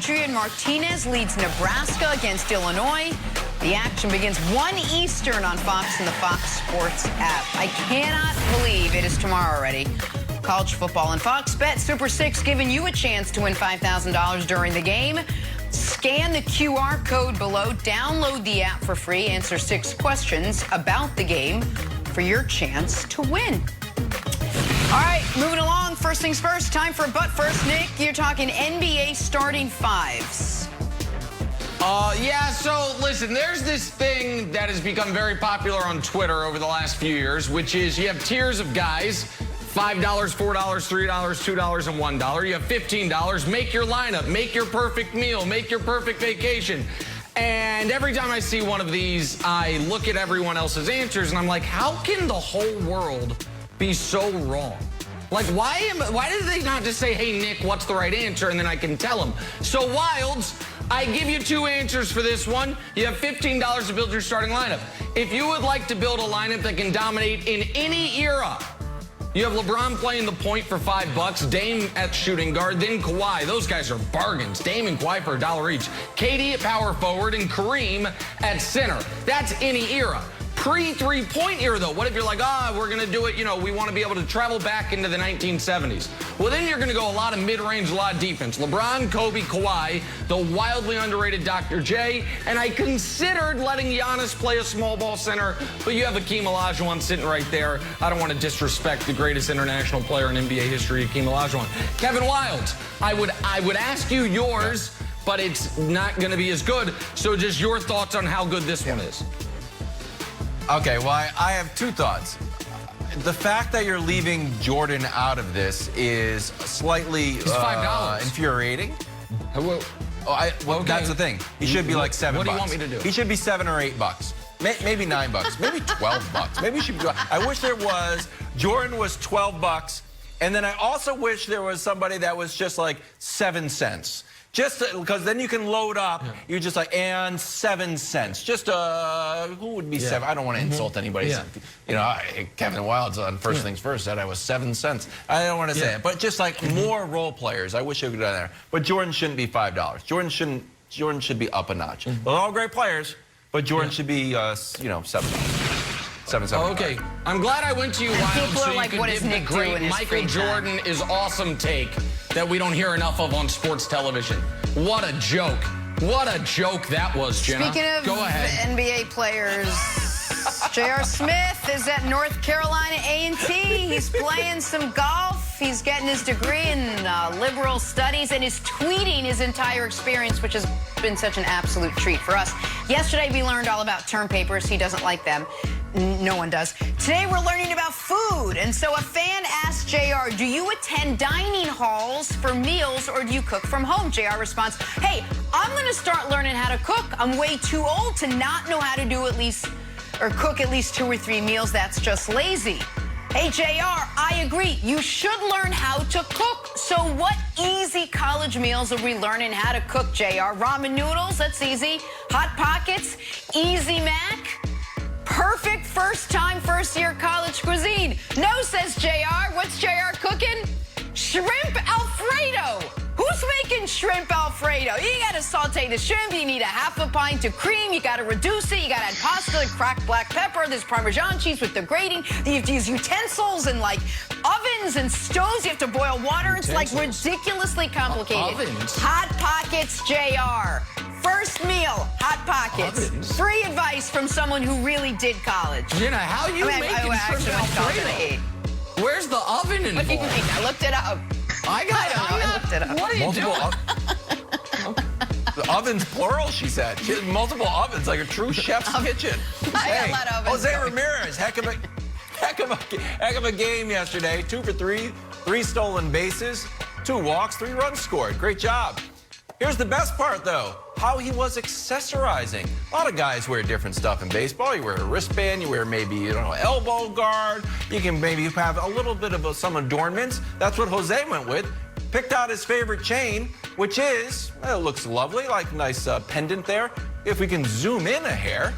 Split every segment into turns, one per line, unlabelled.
Adrian Martinez leads Nebraska against Illinois. The action begins 1 Eastern on Fox and the Fox Sports app. I cannot believe it is tomorrow already. College football and Fox Bet Super 6 giving you a chance to win $5,000 during the game. Scan the QR code below, download the app for free, answer 6 questions about the game for your chance to win. All right, moving along. First things first, time for But First. Nick, you're talking NBA starting fives.
Yeah, so listen, there's this thing that has become very popular on Twitter over the last few years, which is you have tiers of guys, $5, $4, $3, $2, and $1. You have $15. Make your lineup, make your perfect meal, make your perfect vacation. And every time I see one of these, I look at everyone else's answers, and I'm like, how can the whole world be so wrong? Like, why did they not just say, hey, Nick, what's the right answer? And then I can tell them. So, Wilds, I give you 2 answers for this one. You have $15 to build your starting lineup. If you would like to build a lineup that can dominate in any era, you have LeBron playing the point for $5, Dame at shooting guard, then Kawhi. Those guys are bargains. Dame and Kawhi for $1 each. KD at power forward and Kareem at center. That's any era. Pre-3-point era, though. What if you're like, we're going to do it, we want to be able to travel back into the 1970s. Well, then you're going to go a lot of mid-range, a lot of defense. LeBron, Kobe, Kawhi, the wildly underrated Dr. J, and I considered letting Giannis play a small ball center, but you have Hakeem Olajuwon sitting right there. I don't want to disrespect the greatest international player in NBA history, Hakeem Olajuwon. Kevin Wilds, I would ask you yours, but it's not going to be as good. So just your thoughts on how good this one is.
Okay, well, I have 2 thoughts. The fact that you're leaving Jordan out of this is slightly infuriating.
Okay.
That's the thing. He should be like $7.
What do you want me to do?
He should be $7 or $8. Maybe $9. Maybe $12. Maybe he should be 12. I wish there was. Jordan was $12. And then I also wish there was somebody that was just like 7 cents. Just because then you can load up, you're just like, and 7 cents. Just, who would be 7? I don't want to insult anybody. Kevin Wilds on First Things First said I was 7 cents. I don't want to say it. But just like more role players, I wish I could do that there. But Jordan shouldn't be $5. Jordan should be up a notch. They're all great players, but Jordan should be, $7.
Okay, I'm glad I went to you, Wild, so
like,
you could give the great Michael Jordan is awesome take that we don't hear enough of on sports television. What a joke. What a joke that was, Jenna.
Speaking of
Go ahead.
NBA players, J.R. Smith is at North Carolina A&T. He's playing some golf. He's getting his degree in liberal studies, and he's tweeting his entire experience, which has been such an absolute treat for us. Yesterday, we learned all about term papers. He doesn't like them. No one does. Today, we're learning about food. And so a fan asked JR, do you attend dining halls for meals or do you cook from home? JR responds, hey, I'm going to start learning how to cook. I'm way too old to not know how to do cook at least 2 or 3 meals. That's just lazy. Hey, JR, I agree. You should learn how to cook. So what easy college meals are we learning how to cook, JR? Ramen noodles, that's easy. Hot Pockets, Easy Mac. Perfect first-time, first-year college cuisine. No, says JR. What's JR cooking? Shrimp Alfredo. Who's making shrimp Alfredo? You got to saute the shrimp. You need a ½ pint of cream. You got to reduce it. You got to add pasta, cracked black pepper. There's Parmesan cheese with the grating. You have to use utensils and, like, ovens and stoves. You have to boil water. It's, like, ridiculously complicated.
Ovens?
Hot Pockets, JR. First meal, Hot Pockets.
Ovens.
Free advice from someone who really did college.
Jenna, how are you making shrimp Alfredo? Where's the oven involved?
What do you mean? I looked it up. I looked it up.
What are you doing?
The ovens, plural, she said. She had multiple ovens, like a true chef's kitchen.
I got a lot of ovens.
Jose Ramirez, heck of a game yesterday. 2 for 3, 3 stolen bases, 2 walks, 3 runs scored. Great job. Here's the best part, though, how he was accessorizing. A lot of guys wear different stuff in baseball. You wear a wristband, you wear maybe, elbow guard. You can maybe have a little bit of some adornments. That's what Jose went with. Picked out his favorite chain, which is, it looks lovely, like a nice pendant there. If we can zoom in a hair,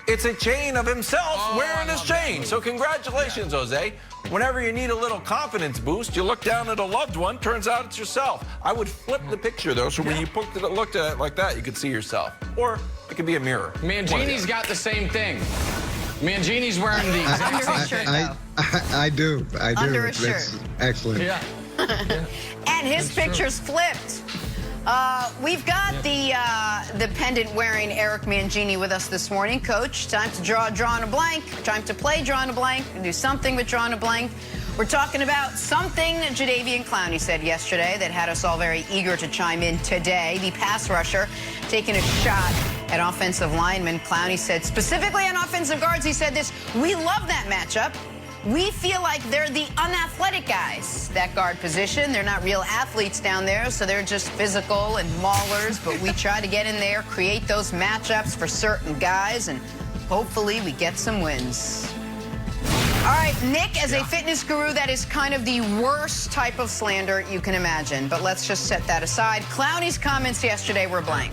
it's a chain of himself wearing his chain. So congratulations, Jose. whenever you need a little confidence boost, you look down at a loved one, turns out it's yourself. I would flip the picture, though, so when you looked at it like that, you could see yourself. Or it could be a mirror.
Mangini's got the same thing. Mangini's wearing the exact
Under his
same
shirt,
thing.
though.
I do.
Under his shirt.
That's excellent.
Yeah.
And his picture's flipped. We've got the pendant-wearing Eric Mangini with us this morning. Coach, time to draw a blank. Time to play drawing a blank. Do something with drawing a blank. We're talking about something Jadeveon Clowney said yesterday that had us all very eager to chime in today. The pass rusher taking a shot at offensive linemen. Clowney said, specifically on offensive guards, he said this: we love that matchup. We feel like they're the unathletic guys, that guard position. They're not real athletes down there, so they're just physical and maulers, but we try to get in there, create those matchups for certain guys, and hopefully we get some wins. All right, Nick, as a fitness guru, that is kind of the worst type of slander you can imagine, but let's just set that aside. Clowney's comments yesterday were blank.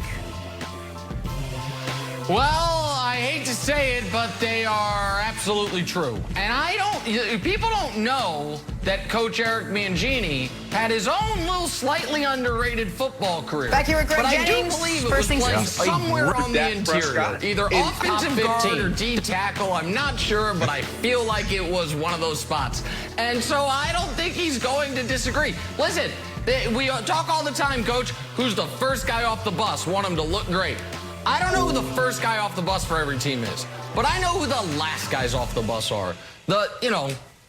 Well, I hate to say it, but they are absolutely true. And people don't know that Coach Eric Mangini had his own little slightly underrated football career.
Back here with Greg
but
Jennings.
I do believe it
First
was
things
playing
first.
somewhere on the interior. Either
In
offensive
top
guard
15.
or D tackle, I'm not sure, but I feel like it was one of those spots. And so I don't think he's going to disagree. Listen, we talk all the time, Coach, who's the first guy off the bus, want him to look great. I don't know who the first guy off the bus for every team is, but I know who the last guys off the bus are. The,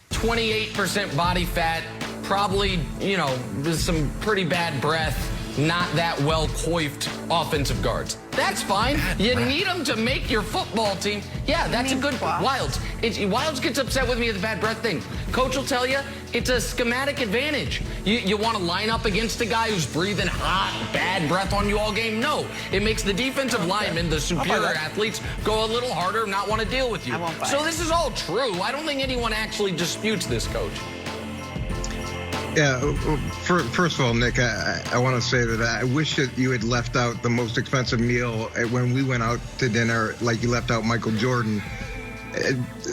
28% body fat, probably, with some pretty bad breath, not that well coiffed offensive guards. That's fine. You need them to make your football team. Yeah, that's a good Wilds. Wilds gets upset with me at the bad breath thing. Coach will tell you it's a schematic advantage. You want to line up against a guy who's breathing hot, bad breath on you all game? No. It makes the defensive linemen, the superior athletes, go a little harder, not want to deal with you. So this is all true. I don't think anyone actually disputes this, Coach.
Yeah, first of all, Nick, I want to say that I wish that you had left out the most expensive meal when we went out to dinner, like you left out Michael Jordan.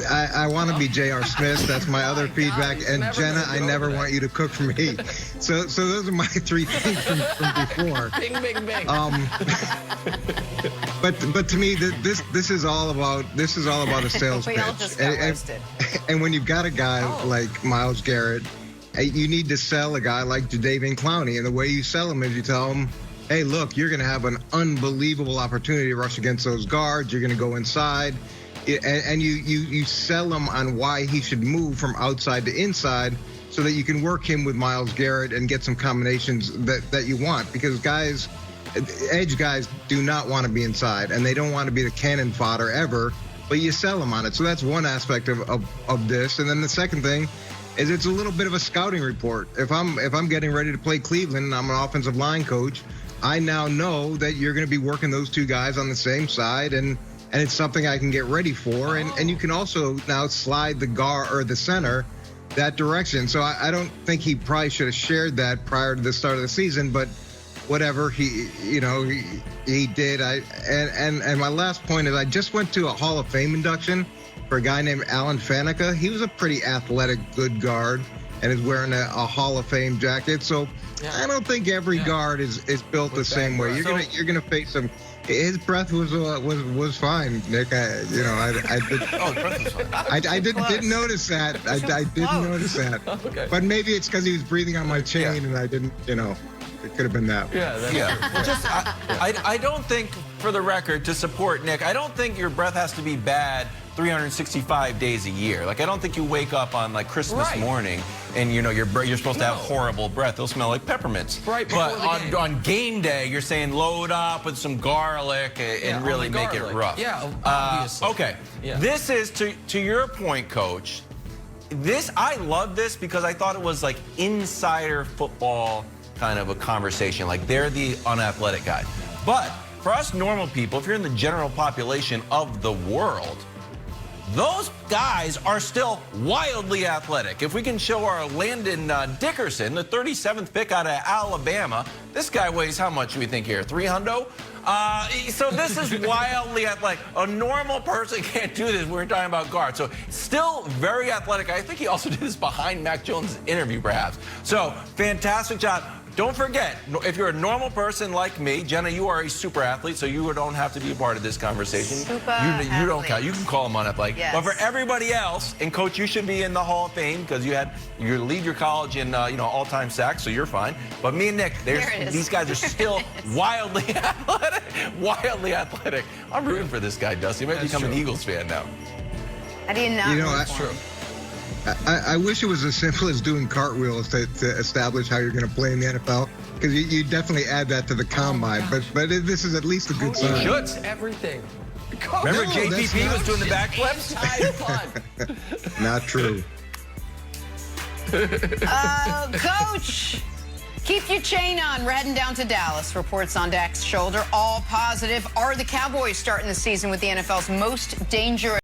I want to be J.R. Smith. That's my other feedback. And Jenna, I never want you to cook for me. So those are my three things from before.
Bing, bing, bing.
But to me, this is all about a sales
We
pitch.
all just got roasted.
And when you've got a guy like Myles Garrett, you need to sell a guy like Jadeveon Clowney, and the way you sell him is you tell him, hey, look, you're going to have an unbelievable opportunity to rush against those guards. You're going to go inside, and you sell him on why he should move from outside to inside so that you can work him with Myles Garrett and get some combinations that you want, because edge guys do not want to be inside, and they don't want to be the cannon fodder ever, but you sell them on it. So that's one aspect of this. And then the second thing is it's a little bit of a scouting report. If I'm getting ready to play Cleveland and I'm an offensive line coach, I now know that you're going to be working those two guys on the same side, and it's something I can get ready for. And you can also now slide the guard or the center that direction. So I don't think he probably should have shared that prior to the start of the season, but whatever, he did. And my last point is I just went to a Hall of Fame induction for a guy named Alan Faneca. He was a pretty athletic, good guard, and is wearing a Hall of Fame jacket. So I don't think every guard is built the same way. You're gonna face him. His breath was fine, Nick. I didn't notice that. I didn't notice that.
Okay.
But maybe it's because he was breathing on my chain, and I didn't. It could have been that.
I don't think, for the record, to support Nick, I don't think your breath has to be bad 365 days a year. Like, I don't think you wake up on like Christmas morning and you're supposed to have horrible breath. They'll smell like peppermints.
Right.
But on game day, you're saying load up with some garlic and really make it rough.
Yeah, obviously.
Okay. Yeah. This is to your point, Coach. I love this because I thought it was like insider football kind of a conversation. Like, they're the unathletic guy. But for us normal people, if you're in the general population of the world, those guys are still wildly athletic. If we can show our Landon Dickerson, the 37th pick out of Alabama, this guy weighs how much do we think here? 300? So this is wildly athletic. A normal person can't do this when we're talking about guards. So still very athletic. I think he also did this behind Mac Jones' interview, perhaps. So fantastic job. Don't forget, if you're a normal person like me, Jenna, you are a super athlete, so you don't have to be a part of this conversation. You don't count. You can call them unathletic.
Yes.
But for everybody else, and Coach, you should be in the Hall of Fame because you lead your college in all-time sacks, so you're fine. But me and Nick, these guys are still wildly athletic. Wildly athletic. I'm rooting for this guy, Dusty. You might become an Eagles fan now.
How do you not?
That's true. I wish it was as simple as doing cartwheels to establish how you're going to play in the NFL, because you definitely add that to the combine. But this is at least a good sign.
Schutz.
Everything.
Remember JPP was doing the backflips?
Not true.
Coach, keep your chain on. We're heading down to Dallas. Reports on Dak's shoulder, all positive. Are the Cowboys starting the season with the NFL's most dangerous